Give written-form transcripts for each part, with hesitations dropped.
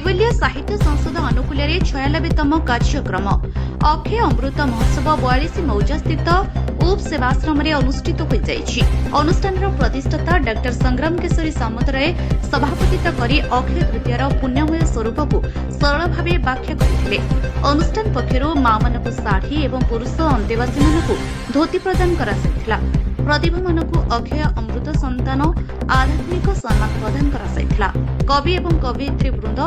कैवल्य साहित्य संसद अनुकूल 96तम कार्यक्रम अक्षय अमृत महोत्सव 42 मौजा स्थित उप सेवाश्रम अनुष्ठित हो अनुष्ठान प्रतिष्ठाता डॉ संग्राम केशरी सामंतराय सभापतित्व कर अक्षय तृतीयार पुण्यमय स्वरूप को सरल भाव व्याख्या करते। अनुष्ठान पक्षर माँ मानक शाढ़ी और पुरुष अंतेवासी मानक धोती प्रदान करा प्रतिभा मानक अक्षय अमृत संतान आध्यात्मिक सम्मान प्रदान करा। कवि एवं कवियत्री वृंद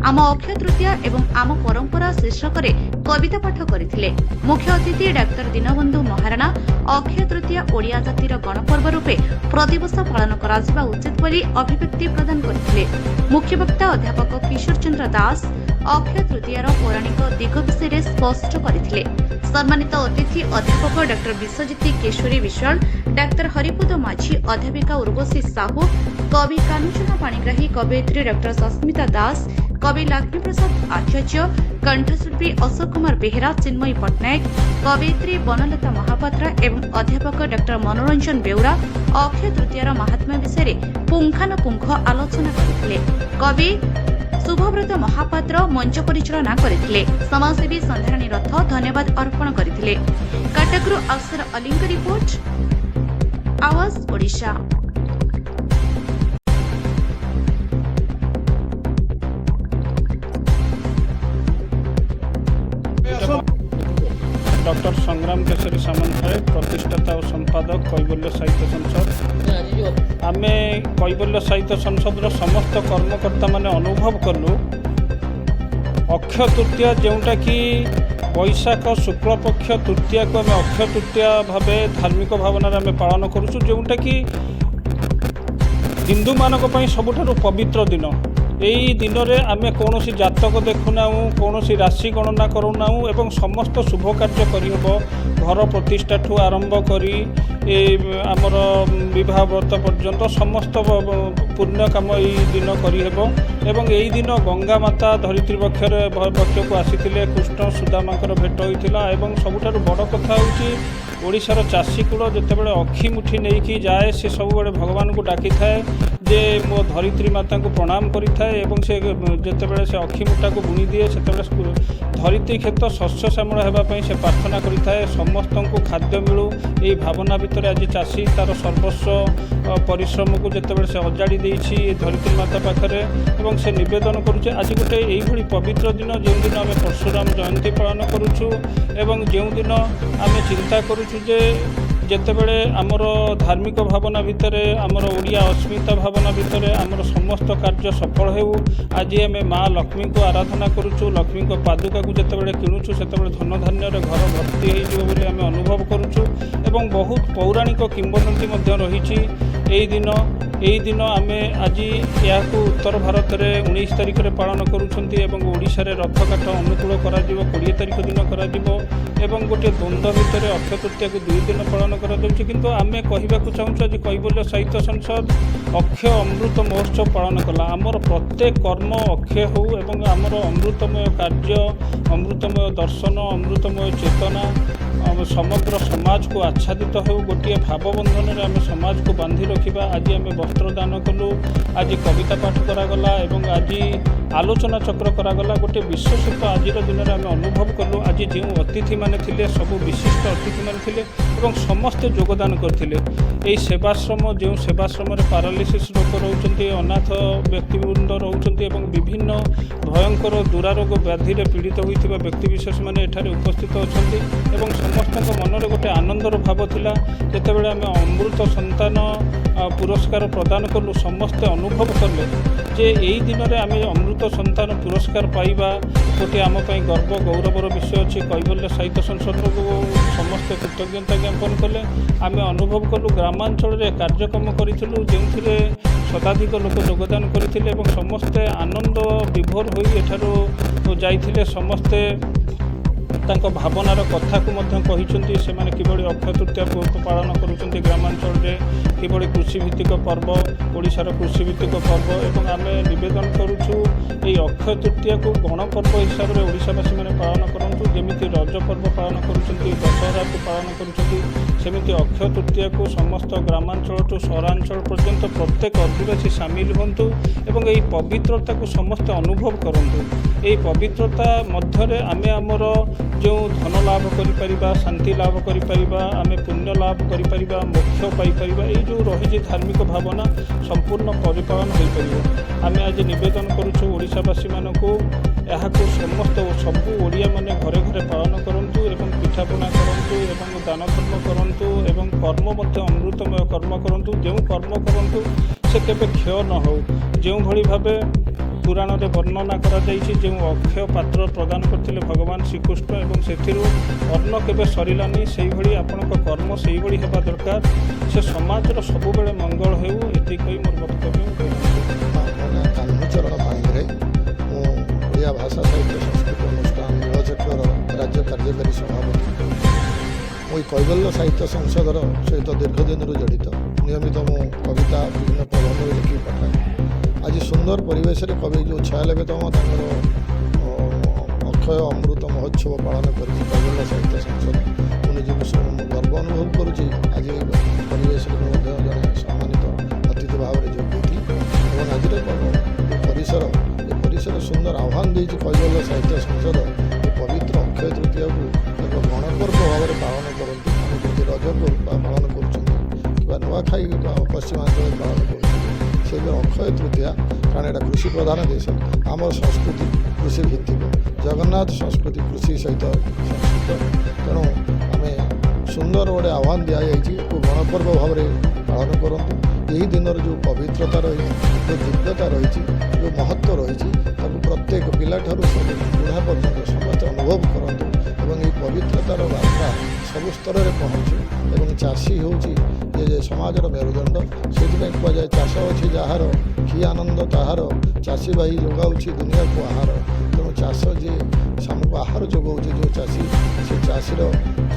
आम अक्षय तृतीया एवं आम परंपरा शीर्षक कविता पाठ करथिले। मुख्य अतिथि डाक्टर दीनबंधु महाराणा अक्षय तृतीया ओडिया जातिर गणपर्व रूपे प्रतिवर्ष पालन करा उचित बोली अभिव्यक्ति प्रदान करथिले। मुख्य वक्ता अध्यापक किशोर चंद्र दास अक्षय तृतीयार पौराणिक दिग विषय स्पष्ट करथिले। सम्मानित अतिथि अध्यापक डाक्टर विश्वजित केशरी विश्वाल, डाक्टर हरिपद माझी, अध्यापिका उर्वशी साहू, कवि कानुचन पाणिग्राही, कवयित्री डाक्टर सस्मिता दास, कवि लक्ष्मी प्रसाद आचार्य, कंठशिल्पी अशोक कुमार बेहेरा, चिन्मयी पट्टनायक, कवयित्री बनलता महापात्र एवं अध्यापक डाक्टर मनोरंजन बेउरा अक्षय तृतीयार महात्म्य विषय पुंखानुपुंख आलोचना करथिले। कवि शुभव्रत महापात्र मंच परिचालना करथिले। समाजसेवी संध्याराणी रथ धन्यवाद अर्पण करथिले। कटकरू अफसर अलीଙ୍କ रिपोर्ट, आवाज ओडिशा। डॉक्टर संग्राम केशरी सामंतराय, प्रतिष्ठाता और संपादक कैवल्य साहित्य संसद। आमे कैवल्य साहित्य संसद समस्त कर्मकर्ता माने अनुभव कलु अक्षय तृतीया जोटा कि बैशाख शुक्ल पक्ष तृतीया को आम अक्षय तृतीया भाव धार्मिक भावना आम पालन करुचु, जोटा कि हिंदू मानक सबुठारु पवित्र दिन। यही दिन में आम कौन जातक देखुना, कौन राशि गणना करूना एवं समस्त शुभ कार्य करहब। घर प्रतिष्ठा ठू आरंभ करी आमर विवाह व्रत पर्यंत समस्त पुण्य कम यही दिन करहब। एवं यही दिन गंगा माता धरित्री पक्ष को आसीथिले, कृष्ण सुदामांकर भेट होइथिला। एवं सबुठारु बड़ कथा होउची ओडिशार चाषी कूल जितेबाला अखि मुठी नहीं जाए, से सब भगवान को डाकी थाए जे मो धरित्री माता को प्रणाम करिथाए एवं से जितेबाला से अखि मुठा को बुणी दिए से धरित्री क्षेत्र शस्य श्यामल होगापी से प्रार्थना करिथाए। समस्त को खाद्य मिलू यही भावना भितर आज चाषी तार सर्वस्व परिश्रम को जितेबाला से अजाड़ी देछि धरित्री माता पाखरे एवं से निवेदन करुचे। आज गोटे यही पवित्र दिन जो दिन आम परशुराम जयंती पालन करुचु एवं जो दिन आम चिंता करुचु जे जितेबाला आमर धार्मिक भावना भितर आमर ओडिया अस्मिता भावना भितर आमर समस्त कार्य सफल हो। आज आम माँ लक्ष्मी को आराधना करुचु, लक्ष्मी को पादुका को जितेबाला किणुचु से धन धान्य घर भर्ती होइजिबो आम अनुभव करुचु। एवं बहुत पौराणिक किंवदंती रही यही दिन आम आज या उत्तर भारत में 19 तारिख में पालन करुँचा। रथकाठ अनुकूल कर 20 तारिख दिन कर गोटे द्वंद्व भितर अक्षय तृतीया को 2 दिन पालन किंतु आम कहवाक चाहूँ आज कैवल्य साहित्य संसद अक्षय अमृत महोत्सव पालन कला। आमर प्रत्येक कर्म अक्षय हो एवं आमर अमृतमय कार्य, अमृतमय दर्शन, अमृतमय चेतना समग्र समाज को आच्छादित हो। गोटे भावबंधन में आम समाज को बांधि रखा। आज आम वस्त्र दान कलु, आज कविता पाठ करागला एवं आज आलोचना चक्र करागला। गोटे विश्वसुख आज दिन में आम अनुभव कलु। आज जो अतिथि माने थिले सब विशिष्ट अतिथि माने थिले एवं समस्ते योगदान करथिले। एई सेवाश्रम जो सेवाश्रम पारालिसिस रोग रोचंती, अनाथ व्यक्तिवृंद रोचंती एवं विभिन्न भयंकर दुरारोग व्याधि पीड़ित होइथिबा व्यक्तिविशेष माने एठारे उपस्थित अछंती एवं समस्त मनरे गोटे आनंदर भाव थिला। जेतेबेले आम अमृत संतान पुरस्कार प्रदान कलु समस्ते अनुभव कले जे यही दिन में आम अमृत संतान पुरस्कार पाइबा गोटे आम गर्व गौरवर विषय अच्छी। कैवल्य साहित्य संसद को समस्ते कृतज्ञता ज्ञापन कले। आम अनुभव कलु ग्रामांचल कार्यक्रम करूँ जो शताधिक लोक योगदान करते समस्ते आनंद विभोर हो एठारू जाइथिले। समस्ते तांको भावनार कथा को कही से अक्षय तृतीया पालन करुँच ग्रामांचल কিভাবে কৃষিভিত্তিক পর্ব ওড়িশার কৃষিভিত্তিক পর্ব এবং আমি নিবেদন করুছু এই অক্ষয় তৃতীয়াକୁ গণপর্ব হিসাবে ওড়িশাবাসী মানে পালন করন্তু যেমিতি রজ পর্ব পালন করুଛନ୍ତି দশহরাକୁ পালন করুଛନ୍ତି সেমিতি অক্ষয় তৃতীয়াକୁ সমস্ত গ্রামাঞ্চলଠୁ সহরাঞ্চল পর্যন্ত প্রত্যেক অধিবাসী সামিল হুঁতু এবং এই পবিত্রতাକୁ ସମସ୍ତେ ଅନୁଭବ କରନ୍ତୁ। এই পবিত্রতা ମଧ୍ୟରେ ଆମେ ଆମର ଯେଉଁ ଧନ ଲାଭ କରିପାରିବା ଶାନ୍ତି ଲାଭ କରିପାରିବା ଆମେ ପୁଣ୍ୟ ଲାଭ କରିପାରିବା ମୋକ୍ଷ ପାଇପାରିବା ଏଇ ଯେଉଁ ରହିଛି ଧାର୍ମିକ ଭାବନା ସମ୍ପୂର୍ଣ୍ଣ ପରିପାଳନ ହୋଇପାରିବ। ଆମେ ଆଜି ନିବେଦନ କରୁଛୁ ଓଡ଼ିଶାବାସୀମାନଙ୍କୁ ଏହାକୁ ସମସ୍ତ ସବୁ ଓଡ଼ିଆମାନେ ଘରେ ଘରେ ପାଳନ କରନ୍ତୁ ଏବଂ ପିଠାପଣା କରନ୍ତୁ ଏବଂ ଦାନ ଧର୍ମ କରନ୍ତୁ ଏବଂ କର୍ମ ମଧ୍ୟ ଅମୃତମୟ କର୍ମ କରନ୍ତୁ। ଯେଉଁ କର୍ମ କରନ୍ତୁ ସେ କେବେ କ୍ଷୟ ନ ହେଉ। ଯେଉଁଭଳି ଭାବେ ପୁରାଣରେ ବର୍ଣ୍ଣନା କରାଯାଇଛି ଯେଉଁ ଅକ୍ଷୟ ପାତ୍ର ପ୍ରଦାନ କରିଥିଲେ ଭଗବାନ ଶ୍ରୀକୃଷ୍ଣ ଏବଂ ସେଥିରୁ ଅନ୍ନ କେବେ ସରିଲାନି ସେଇଭଳି ଆପଣଙ୍କ କର୍ମ ସେଇଭଳି ହେବା ଦରକାର। ସେ ସମାଜର ସବୁବେଳେ ମଙ୍ଗଳ ହେଉ ଏତିକି କହି ମୋର ବକ୍ତବ୍ୟ କାହ୍ନୁଚରଣ ପାଣିଗ୍ରାହୀ ମୁଁ ଓଡ଼ିଆ ଭାଷା ସାହିତ୍ୟ ସଂସ୍କୃତି ଅନୁଷ୍ଠାନ ନୀଳଚକ୍ରର ରାଜ୍ୟ କାର୍ଯ୍ୟକାରୀ ସଭାପତି। ମୁଁ ଏଇ କୈବଲ୍ୟ ସାହିତ୍ୟ ସଂସଦର ସହିତ ଦୀର୍ଘଦିନରୁ ଜଡ଼ିତ। ନିୟମିତ ମୁଁ କବିତା ବିଭିନ୍ନ ପ୍ରବନ୍ଧରେ ଲେଖିକି ପଠାଏ। ଆଜି ସୁନ୍ଦର ପରିବେଶରେ କବି ଯେଉଁ 96ତମ ତାଙ୍କର ଅକ୍ଷୟ ଅମୃତ ମହୋତ୍ସବ ପାଳନ କରିଛି କୈବଲ୍ୟ ସାହିତ୍ୟ ସଂସଦ। ମୁଁ ନିଜକୁ ଗର୍ବ ଅନୁଭବ କରୁଛି ଆଜି ପରିବେଶରେ ମୁଁ ମଧ୍ୟ ଜଣେ ସମ୍ମାନିତ ଅତିଥି ଭାବରେ ଯୋଗ ଦେଇଥିଲି ଏବଂ ଆଜିର ଏ ପରିସର ସୁନ୍ଦର ଆହ୍ୱାନ ଦେଇଛି କୈବଲ୍ୟ ସାହିତ୍ୟ ସଂସଦ ଏ ପବିତ୍ର ଅକ୍ଷୟ ତୃତୀୟାକୁ ଏକ ଗଣପର୍ବ ଭାବରେ ପାଳନ କରନ୍ତୁ। ଆମେ ଯେମିତି ରଜ ପାଳନ କରୁଛନ୍ତି କିମ୍ବା ନୂଆଖାଇ ପଶ୍ଚିମାଞ୍ଚଳରେ ପାଳନ କରୁଛନ୍ତି ସେହିପରି ଅକ୍ଷୟ ତୃତୀୟା କାରଣ ଏଇଟା କୃଷି ପ୍ରଧାନ ଦେଶ ଆମର ସଂସ୍କୃତି କୃଷି ଭିତ୍ତିକ ଜଗନ୍ନାଥ ସଂସ୍କୃତି କୃଷି ସହିତ ସଂସ୍କୃତ ତେଣୁ ଆମେ ସୁନ୍ଦର ଗୋଟେ ଆହ୍ୱାନ ଦିଆଯାଇଛି ଏକୁ ଗଣପର୍ବ ଭାବରେ ପାଳନ କରନ୍ତୁ। ଏହି ଦିନର ଯେଉଁ ପବିତ୍ରତା ରହିଛି ଯେଉଁ ଦିବ୍ୟତା ରହିଛି ଯେଉଁ ମହତ୍ତ୍ୱ ରହିଛି ତାକୁ ପ୍ରତ୍ୟେକ ପିଲାଠାରୁ ସବୁ ବୁଢ଼ା ପର୍ଯ୍ୟନ୍ତ ସମସ୍ତେ ଅନୁଭବ କରନ୍ତୁ ଏବଂ ଏହି ପବିତ୍ରତାର ବାର୍ତ୍ତା ସବୁ ସ୍ତରରେ ପହଞ୍ଚୁ ଏବଂ ଚାଷୀ ହେଉଛି ଯେ ସମାଜର ମେରୁଦଣ୍ଡ। ସେଥିପାଇଁ କୁହାଯାଏ ଚାଷ ଅଛି ଯାହାର କି ଆନନ୍ଦ ତାହାର ଚାଷୀ ଭାଇ ଯୋଗାଉଛି ଦୁନିଆକୁ ଆହାର। ତେଣୁ ଚାଷ ଯିଏ ଆମକୁ ଆହାର ଯୋଗାଉଛି ଯେଉଁ ଚାଷୀ ସେ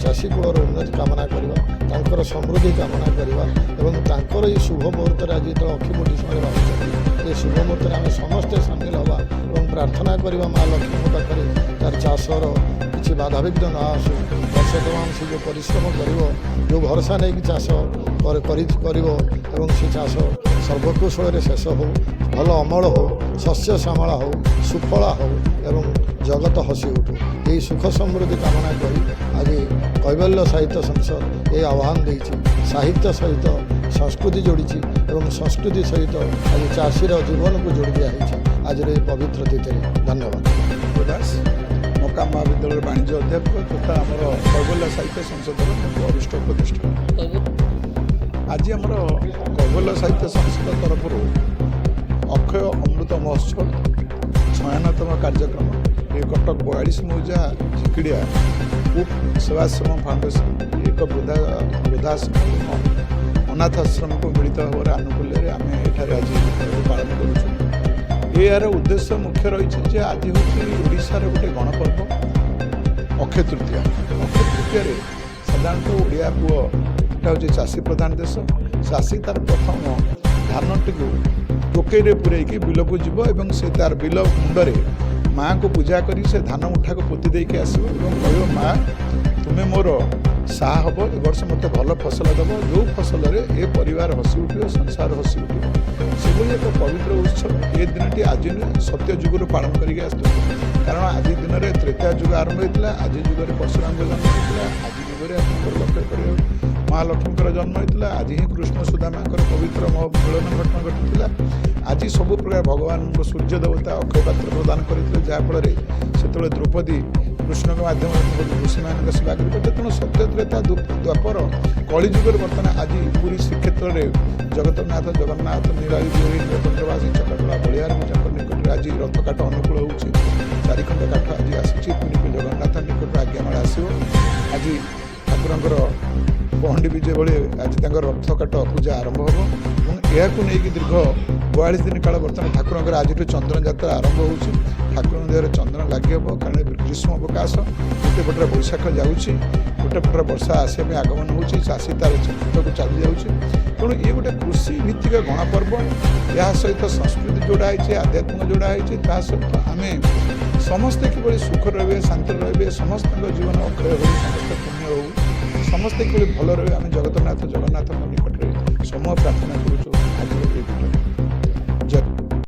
ଚାଷୀ କୂଳର ଉନ୍ନତି କାମନା କରିବା ତାଙ୍କର ସମୃଦ୍ଧି କାମନା କରିବା ଏବଂ ତାଙ୍କର ଏଇ ଶୁଭ ମୁହୂର୍ତ୍ତରେ ଆଜି ଯେତେବେଳେ ଅକ୍ଷିମୁଠି ସେମାନେ ଭାବୁଛନ୍ତି ଏ ଶୁଭ ମୁହୂର୍ତ୍ତରେ ଆମେ ସମସ୍ତେ ସାମିଲ ହେବା ଏବଂ ପ୍ରାର୍ଥନା କରିବା ମା ଲକ୍ଷ୍ମୀଙ୍କ ପାଖରେ ତାର ଚାଷର କିଛି ବାଧାବିଘ୍ନ ନ ଆସୁ। ବର୍ଷ ତମାମ ସେ ଯେଉଁ ପରିଶ୍ରମ କରିବ ଯେଉଁ ଭରସା ନେଇକି ଚାଷ କରିବ ଏବଂ ସେ ଚାଷ ସର୍ବକୁଶଳରେ ଶେଷ ହେଉ ଭଲ ଅମଳ ହେଉ ଶସ୍ୟ ଶ୍ୟାମଳ ହେଉ ସୁଫଳ ହେଉ ଏବଂ ଜଗତ ହସି ଉଠୁ ଏହି ସୁଖ ସମୃଦ୍ଧି କାମନା କରି ଆଜି କୈବଲ୍ୟ ସାହିତ୍ୟ ସଂସଦ ଏ ଆହ୍ୱାନ ଦେଇଛି। ସାହିତ୍ୟ ସହିତ ସଂସ୍କୃତି ଯୋଡ଼ିଛି ଏବଂ ସଂସ୍କୃତି ସହିତ ଆଜି ଚାଷୀର ଜୀବନକୁ ଯୋଡ଼ି ଦିଆହେଇଛି ଆଜିର ଏହି ପବିତ୍ର ତିଥିରେ। ଧନ୍ୟବାଦ। ଦାସ ମକା ମହାବିଦ୍ୟାଳୟର ବାଣିଜ୍ୟ ଅଧ୍ୟାପକ ତଥା ଆମର କୈବଲ୍ୟ ସାହିତ୍ୟ ସଂସଦର ବରିଷ୍ଠ ଉପଦେଷ୍ଟା। ଆଜି ଆମର କୈବଲ୍ୟ ସାହିତ୍ୟ ସଂସଦ ତରଫରୁ ଅକ୍ଷୟ ଅମୃତ ମହୋତ୍ସବ 96ତମ କାର୍ଯ୍ୟକ୍ରମ ଏ କଟକ 42 ମୌଜା ଝିକିଡ଼ିଆ ଉପ ସେବାଶ୍ରମ ଫାଉଣ୍ଡେସନ ଏକ ବୃଦ୍ଧାଶ୍ରମ ଅନାଥ ଆଶ୍ରମକୁ ମିଳିତ ଭାବରେ ଆନୁକୂଲ୍ୟରେ ଆମେ ଏଠାରେ ଆଜି ପାଳନ କରୁଛୁ। ଏହାର ଉଦ୍ଦେଶ୍ୟ ମୁଖ୍ୟ ରହିଛି ଯେ ଆଜି ହେଉଛି ଓଡ଼ିଶାର ଗୋଟେ ଗଣପର୍ବ ଅକ୍ଷୟ ତୃତୀୟା। ଅକ୍ଷୟ ତୃତୀୟାରେ ସାଧାରଣତଃ ଓଡ଼ିଆ ପୁଅ ଏଇଟା ହେଉଛି ଚାଷୀ ପ୍ରଧାନ ଦେଶ। ଚାଷୀ ତାର ପ୍ରଥମ ଧାନଟିକୁ ଟୋକେଇରେ ପୂରେଇକି ବିଲକୁ ଯିବ ଏବଂ ସେ ତାର ବିଲ ମୁଣ୍ଡରେ ମାଆଙ୍କୁ ପୂଜା କରି ସେ ଧାନ ମୁଠାକୁ ପୋତି ଦେଇକି ଆସିବ ଏବଂ କହିବ ମା ତୁମେ ମୋର ସାହା ହେବ ଏ ବର୍ଷ ମୋତେ ଭଲ ଫସଲ ଦେବ ଯେଉଁ ଫସଲରେ ଏ ପରିବାର ହସି ଉଠିବ ସଂସାର ହସି ଉଠିବ। ସେଭଳି ଏକ ପବିତ୍ର ଉତ୍ସବ ଏ ଦିନଟି ଆଜି ନୁହେଁ ସତ୍ୟ ଯୁଗରୁ ପାଳନ କରିକି ଆସୁଛୁ। କାରଣ ଆଜି ଦିନରେ ତ୍ରେତୟା ଯୁଗ ଆରମ୍ଭ ହୋଇଥିଲା ଆଜି ଯୁଗରେ ପରଶୁରାମଙ୍କ ଜନ୍ମ ହୋଇଥିଲା ଆଜି ଯୁଗରେ ଆପଣଙ୍କର ଲକ୍ଷ୍ୟ କରିବା ମା ଲକ୍ଷ୍ମୀଙ୍କର ଜନ୍ମ ହୋଇଥିଲା ଆଜି ହିଁ କୃଷ୍ଣ ସୁଦାମାଙ୍କର ପବିତ୍ର ମିଳନ ଘଟଣା ଘଟିଥିଲା। ଆଜି ସବୁ ପ୍ରକାର ଭଗବାନଙ୍କ ସୂର୍ଯ୍ୟ ଦେବତା ଅକ୍ଷୟ ପାତ୍ର ପ୍ରଦାନ କରିଥିଲେ ଯାହାଫଳରେ ସେତେବେଳେ ଦ୍ରୌପଦୀ କୃଷ୍ଣଙ୍କ ମାଧ୍ୟମରେ ଋଷିମାନଙ୍କ ସେବା କରିପାରିଥିଲେ। ତେଣୁ ସତ୍ୟ ତ୍ରେତା ଦ୍ୱାପର କଳିଯୁଗରେ ବର୍ତ୍ତମାନ ଆଜି ପୁରୀ ଶ୍ରୀକ୍ଷେତ୍ରରେ ଜଗନ୍ନାଥ ନୀଳାଦ୍ରି ବିହାରୀ ନୀଳକଣ୍ଠବାସୀ ଚକାକଳା ବଳିଆର ପୂଜାଙ୍କ ନିକଟରେ ଆଜି ରଥକାଠ ଅନୁକୂଳ ହେଉଛି। 4 ଖଣ୍ଡ କାଠ ଆଜି ଆସିଛି ପୁରୀକୁ ଜଗନ୍ନାଥ ନିକଟରେ ଆଜ୍ଞାମାଳ ଆସିବ। ଆଜି ଠାକୁରଙ୍କର ପହଣ୍ଡି ବିଜେ ଭଳି ଆଜି ତାଙ୍କର ରଥକାଠ ପୂଜା ଆରମ୍ଭ ହେବ ଏବଂ ଏହାକୁ ନେଇକି ଦୀର୍ଘ 42 ଦିନ କାଳ ବର୍ତ୍ତମାନ ଠାକୁରଙ୍କର ଆଜିଠୁ ଚନ୍ଦନ ଯାତ୍ରା ଆରମ୍ଭ ହେଉଛି। ଠାକୁରଙ୍କ ଦେହରେ ଚନ୍ଦନ ଲାଗି ହେବ, କାରଣ ଗ୍ରୀଷ୍ମ ଅବକାଶ, ଗୋଟେ ପଟରେ ବୈଶାଖ ଯାଉଛି, ଗୋଟେ ପଟରେ ବର୍ଷା ଆସିବା ପାଇଁ ଆଗମନ ହେଉଛି, ଚାଷୀ ତାର ଚିନ୍ତାକୁ ଚାଲି ଯାଉଛି। ତେଣୁ ଇଏ ଗୋଟେ କୃଷି ଭିତ୍ତିକ ଗଣପର୍ବ। ଏହା ସହିତ ସଂସ୍କୃତି ଯୋଡ଼ା ହେଇଛି, ଆଧ୍ୟାତ୍ମିକ ଯୋଡ଼ା ହେଇଛି। ତା ସହିତ ଆମେ ସମସ୍ତେ କିଭଳି ସୁଖରେ ରହିବେ, ଶାନ୍ତିରେ ରହିବେ, ସମସ୍ତଙ୍କ ଜୀବନ ଅକ୍ଷୟ ହେଉ, ସମସ୍ତେ ପୁଣ୍ୟ ହେଉ, ସମସ୍ତେ କିଭଳି ଭଲ ରହିବେ, ଆମେ ଜଗନ୍ନାଥଙ୍କ ନିକଟରେ ସମୟ ପ୍ରାର୍ଥନା କରୁଛୁ।